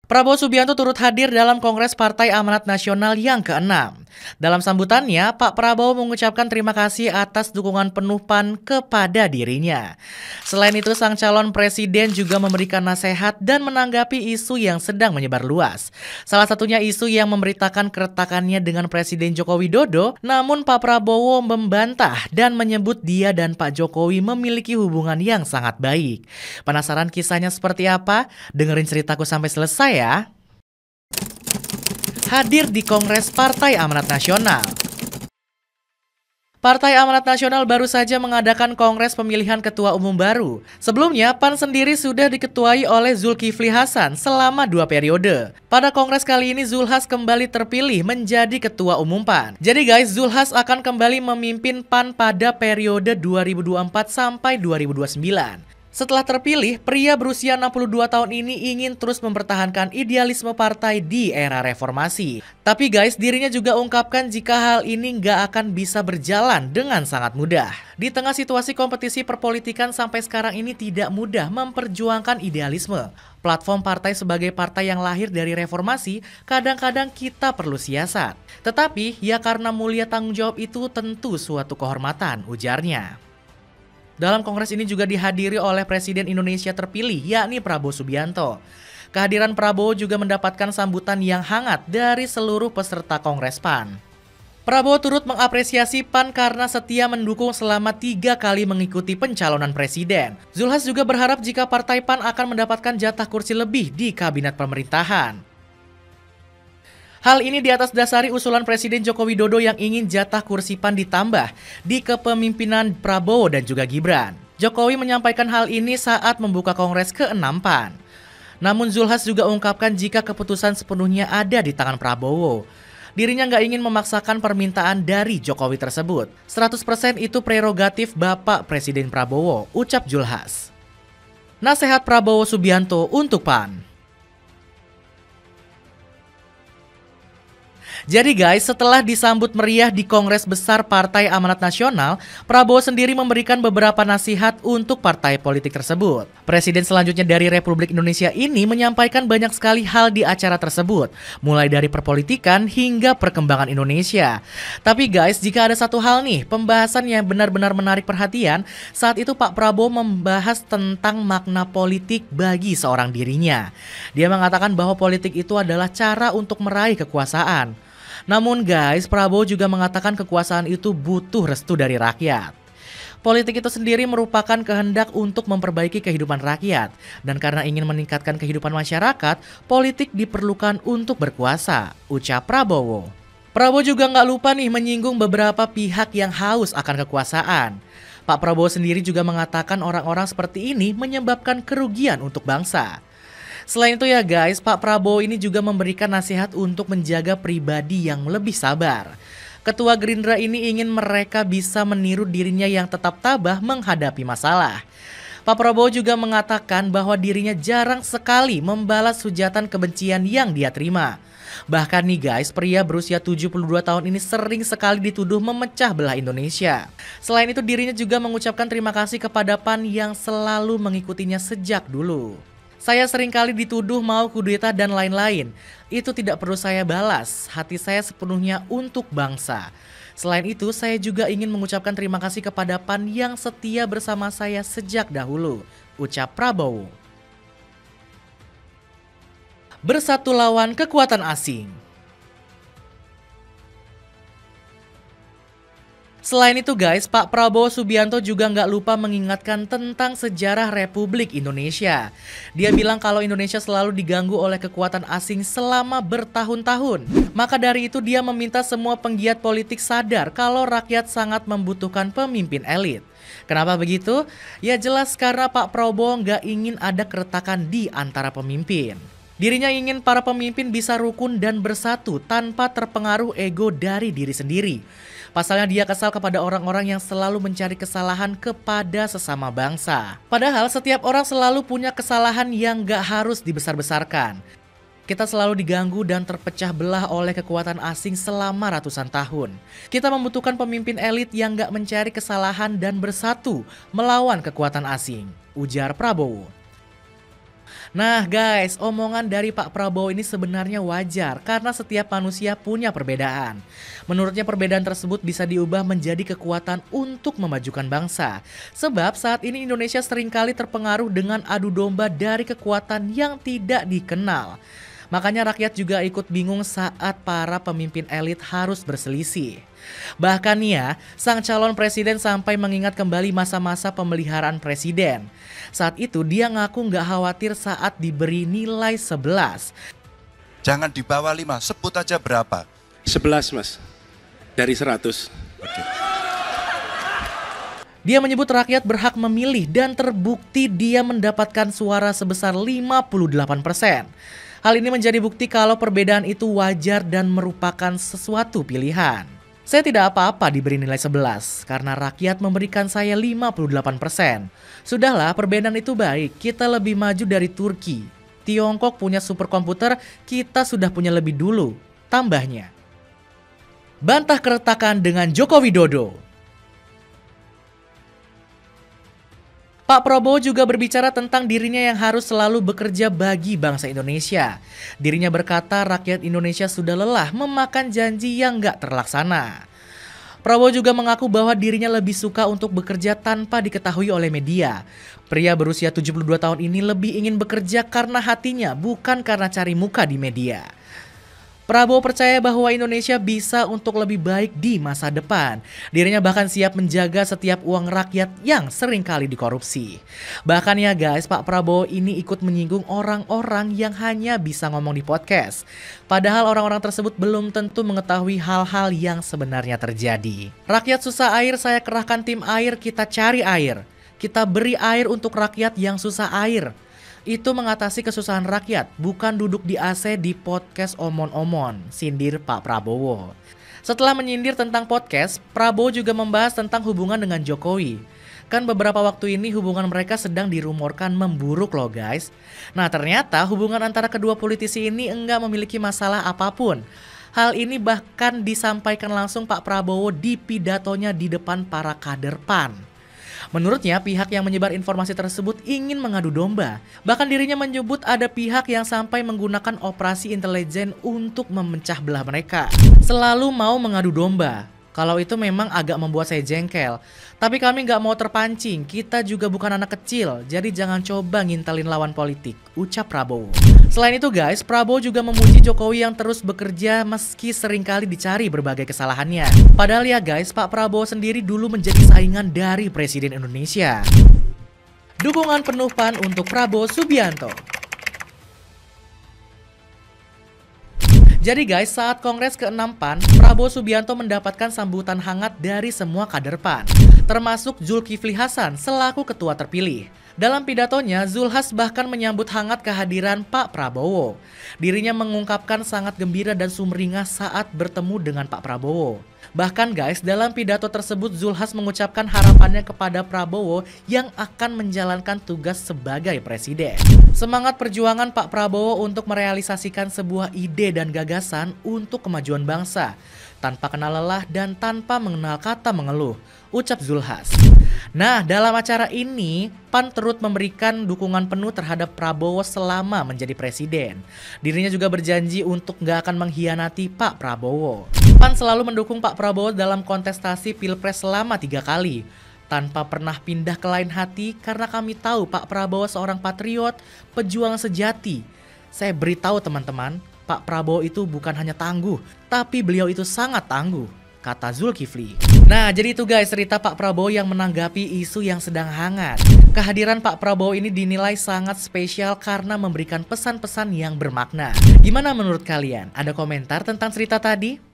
Prabowo Subianto turut hadir dalam Kongres Partai Amanat Nasional yang ke-6. Dalam sambutannya, Pak Prabowo mengucapkan terima kasih atas dukungan penuh PAN kepada dirinya. Selain itu, sang calon presiden juga memberikan nasihat dan menanggapi isu yang sedang menyebar luas. Salah satunya isu yang memberitakan keretakannya dengan Presiden Joko Widodo, namun Pak Prabowo membantah dan menyebut dia dan Pak Jokowi memiliki hubungan yang sangat baik. Penasaran kisahnya seperti apa? Dengerin ceritaku sampai selesai ya. Hadir di Kongres Partai Amanat Nasional. Partai Amanat Nasional baru saja mengadakan kongres pemilihan ketua umum baru. Sebelumnya, PAN sendiri sudah diketuai oleh Zulkifli Hasan selama 2 periode. Pada kongres kali ini, Zulhas kembali terpilih menjadi ketua umum PAN. Jadi guys, Zulhas akan kembali memimpin PAN pada periode 2024 sampai 2029. Setelah terpilih, pria berusia 62 tahun ini ingin terus mempertahankan idealisme partai di era reformasi. Tapi guys, dirinya juga ungkapkan jika hal ini nggak akan bisa berjalan dengan sangat mudah. Di tengah situasi kompetisi perpolitikan sampai sekarang ini tidak mudah memperjuangkan idealisme. Platform partai sebagai partai yang lahir dari reformasi, kadang-kadang kita perlu siasat. Tetapi, ya karena mulia tanggung jawab itu tentu suatu kehormatan, ujarnya. Dalam kongres ini juga dihadiri oleh Presiden Indonesia terpilih, yakni Prabowo Subianto. Kehadiran Prabowo juga mendapatkan sambutan yang hangat dari seluruh peserta Kongres PAN. Prabowo turut mengapresiasi PAN karena setia mendukung selama 3 kali mengikuti pencalonan presiden. Zulhas juga berharap jika Partai PAN akan mendapatkan jatah kursi lebih di kabinet pemerintahan. Hal ini di atas dasari usulan Presiden Joko Widodo yang ingin jatah kursi PAN ditambah di kepemimpinan Prabowo dan juga Gibran. Jokowi menyampaikan hal ini saat membuka Kongres ke-6 PAN. Namun Zulhas juga ungkapkan jika keputusan sepenuhnya ada di tangan Prabowo. Dirinya nggak ingin memaksakan permintaan dari Jokowi tersebut. 100% itu prerogatif Bapak Presiden Prabowo, ucap Zulhas. Nasihat Prabowo Subianto untuk PAN. Jadi guys, setelah disambut meriah di Kongres Besar Partai Amanat Nasional, Prabowo sendiri memberikan beberapa nasihat untuk partai politik tersebut. Presiden selanjutnya dari Republik Indonesia ini menyampaikan banyak sekali hal di acara tersebut, mulai dari perpolitikan hingga perkembangan Indonesia. Tapi guys, jika ada satu hal nih, pembahasan yang benar-benar menarik perhatian, saat itu Pak Prabowo membahas tentang makna politik bagi seorang dirinya. Dia mengatakan bahwa politik itu adalah cara untuk meraih kekuasaan. Namun guys, Prabowo juga mengatakan kekuasaan itu butuh restu dari rakyat. Politik itu sendiri merupakan kehendak untuk memperbaiki kehidupan rakyat. Dan karena ingin meningkatkan kehidupan masyarakat, politik diperlukan untuk berkuasa, ucap Prabowo. Prabowo juga nggak lupa nih menyinggung beberapa pihak yang haus akan kekuasaan. Pak Prabowo sendiri juga mengatakan orang-orang seperti ini menyebabkan kerugian untuk bangsa. Selain itu ya guys, Pak Prabowo ini juga memberikan nasihat untuk menjaga pribadi yang lebih sabar. Ketua Gerindra ini ingin mereka bisa meniru dirinya yang tetap tabah menghadapi masalah. Pak Prabowo juga mengatakan bahwa dirinya jarang sekali membalas hujatan kebencian yang dia terima. Bahkan nih guys, pria berusia 72 tahun ini sering sekali dituduh memecah belah Indonesia. Selain itu dirinya juga mengucapkan terima kasih kepada PAN yang selalu mengikutinya sejak dulu. Saya seringkali dituduh mau kudeta dan lain-lain. Itu tidak perlu saya balas. Hati saya sepenuhnya untuk bangsa. Selain itu, saya juga ingin mengucapkan terima kasih kepada PAN yang setia bersama saya sejak dahulu, ucap Prabowo. Bersatu lawan kekuatan asing. Selain itu guys, Pak Prabowo Subianto juga nggak lupa mengingatkan tentang sejarah Republik Indonesia. Dia bilang kalau Indonesia selalu diganggu oleh kekuatan asing selama bertahun-tahun. Maka dari itu dia meminta semua penggiat politik sadar kalau rakyat sangat membutuhkan pemimpin elit. Kenapa begitu? Ya jelas karena Pak Prabowo nggak ingin ada keretakan di antara pemimpin. Dirinya ingin para pemimpin bisa rukun dan bersatu tanpa terpengaruh ego dari diri sendiri. Pasalnya dia kesal kepada orang-orang yang selalu mencari kesalahan kepada sesama bangsa. Padahal setiap orang selalu punya kesalahan yang gak harus dibesar-besarkan. Kita selalu diganggu dan terpecah belah oleh kekuatan asing selama ratusan tahun. Kita membutuhkan pemimpin elit yang gak mencari kesalahan dan bersatu melawan kekuatan asing, ujar Prabowo. Nah guys, omongan dari Pak Prabowo ini sebenarnya wajar karena setiap manusia punya perbedaan. Menurutnya perbedaan tersebut bisa diubah menjadi kekuatan untuk memajukan bangsa. Sebab saat ini Indonesia seringkali terpengaruh dengan adu domba dari kekuatan yang tidak dikenal. Makanya rakyat juga ikut bingung saat para pemimpin elit harus berselisih. Bahkan ya, sang calon presiden sampai mengingat kembali masa-masa pemeliharaan presiden. Saat itu dia ngaku nggak khawatir saat diberi nilai 11. Jangan di bawah 5, sebut aja berapa? 11 mas, dari 100. Oke. Dia menyebut rakyat berhak memilih dan terbukti dia mendapatkan suara sebesar 58%. Hal ini menjadi bukti kalau perbedaan itu wajar dan merupakan sesuatu pilihan. Saya tidak apa-apa diberi nilai 11 karena rakyat memberikan saya 58%. Sudahlah, perbedaan itu baik, kita lebih maju dari Turki. Tiongkok punya superkomputer, kita sudah punya lebih dulu, tambahnya. Bantah keretakan dengan Joko Widodo. Pak Prabowo juga berbicara tentang dirinya yang harus selalu bekerja bagi bangsa Indonesia. Dirinya berkata rakyat Indonesia sudah lelah memakan janji yang gak terlaksana. Prabowo juga mengaku bahwa dirinya lebih suka untuk bekerja tanpa diketahui oleh media. Pria berusia 72 tahun ini lebih ingin bekerja karena hatinya, bukan karena cari muka di media. Prabowo percaya bahwa Indonesia bisa untuk lebih baik di masa depan. Dirinya bahkan siap menjaga setiap uang rakyat yang sering kali dikorupsi. Bahkan ya guys, Pak Prabowo ini ikut menyinggung orang-orang yang hanya bisa ngomong di podcast. Padahal orang-orang tersebut belum tentu mengetahui hal-hal yang sebenarnya terjadi. Rakyat susah air, saya kerahkan tim air, kita cari air. Kita beri air untuk rakyat yang susah air. Itu mengatasi kesusahan rakyat, bukan duduk di AC di podcast omon-omon, sindir Pak Prabowo. Setelah menyindir tentang podcast, Prabowo juga membahas tentang hubungan dengan Jokowi. Kan beberapa waktu ini hubungan mereka sedang dirumorkan memburuk loh guys. Nah ternyata hubungan antara kedua politisi ini enggak memiliki masalah apapun. Hal ini bahkan disampaikan langsung Pak Prabowo di pidatonya di depan para kader PAN. Menurutnya, pihak yang menyebar informasi tersebut ingin mengadu domba. Bahkan dirinya menyebut ada pihak yang sampai menggunakan operasi intelijen untuk memecah belah mereka. Selalu mau mengadu domba. Kalau itu memang agak membuat saya jengkel. Tapi kami gak mau terpancing, kita juga bukan anak kecil, jadi jangan coba ngintelin lawan politik, ucap Prabowo. Selain itu guys, Prabowo juga memuji Jokowi yang terus bekerja meski seringkali dicari berbagai kesalahannya. Padahal ya guys, Pak Prabowo sendiri dulu menjadi saingan dari Presiden Indonesia. Dukungan penuh PAN untuk Prabowo Subianto. Jadi guys, saat Kongres ke-6 PAN, Prabowo Subianto mendapatkan sambutan hangat dari semua kader PAN, termasuk Zulkifli Hasan selaku ketua terpilih. Dalam pidatonya, Zulhas bahkan menyambut hangat kehadiran Pak Prabowo. Dirinya mengungkapkan sangat gembira dan sumringah saat bertemu dengan Pak Prabowo. Bahkan guys, dalam pidato tersebut Zulhas mengucapkan harapannya kepada Prabowo yang akan menjalankan tugas sebagai presiden. Semangat perjuangan Pak Prabowo untuk merealisasikan sebuah ide dan gagasan untuk kemajuan bangsa, tanpa kenal lelah dan tanpa mengenal kata mengeluh, ucap Zulhas. Nah, dalam acara ini, PAN turut memberikan dukungan penuh terhadap Prabowo selama menjadi presiden. Dirinya juga berjanji untuk gak akan mengkhianati Pak Prabowo. PAN selalu mendukung Pak Prabowo dalam kontestasi Pilpres selama 3 kali. Tanpa pernah pindah ke lain hati karena kami tahu Pak Prabowo seorang patriot, pejuang sejati. Saya beritahu teman-teman, Pak Prabowo itu bukan hanya tangguh, tapi beliau itu sangat tangguh, kata Zulkifli. Nah, jadi itu guys cerita Pak Prabowo yang menanggapi isu yang sedang hangat. Kehadiran Pak Prabowo ini dinilai sangat spesial karena memberikan pesan-pesan yang bermakna. Gimana menurut kalian? Ada komentar tentang cerita tadi?